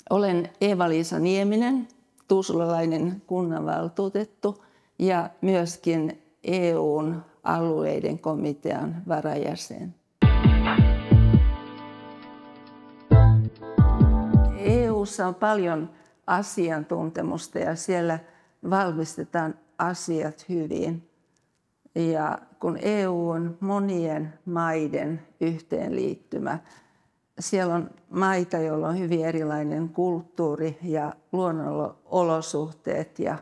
Olen Eeva-Liisa Nieminen, tuusulalainen kunnanvaltuutettu ja myöskin EU:n alueiden komitean varajäsen. EU:ssa on paljon asiantuntemusta ja siellä valmistetaan asiat hyvin. Ja kun EU on monien maiden yhteenliittymä, siellä on maita, joilla on hyvin erilainen kulttuuri ja luonnonolosuhteet ja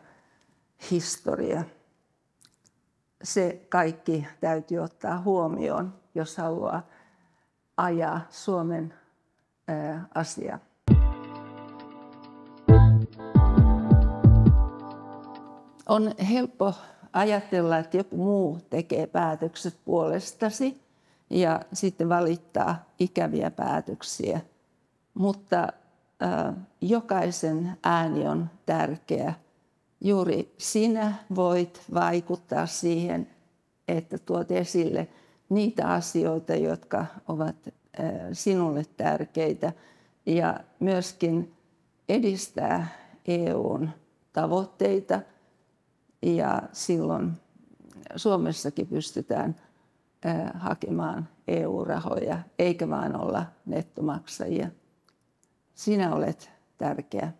historia. Se kaikki täytyy ottaa huomioon, jos haluaa ajaa Suomen asiaa. On helppo ajatella, että joku muu tekee päätökset puolestasi ja sitten valittaa ikäviä päätöksiä. Mutta jokaisen ääni on tärkeä. Juuri sinä voit vaikuttaa siihen, että tuot esille niitä asioita, jotka ovat sinulle tärkeitä ja myöskin edistää EU:n tavoitteita. Ja silloin Suomessakin pystytään hakemaan EU-rahoja, eikä vaan olla nettomaksajia. Sinä olet tärkeä.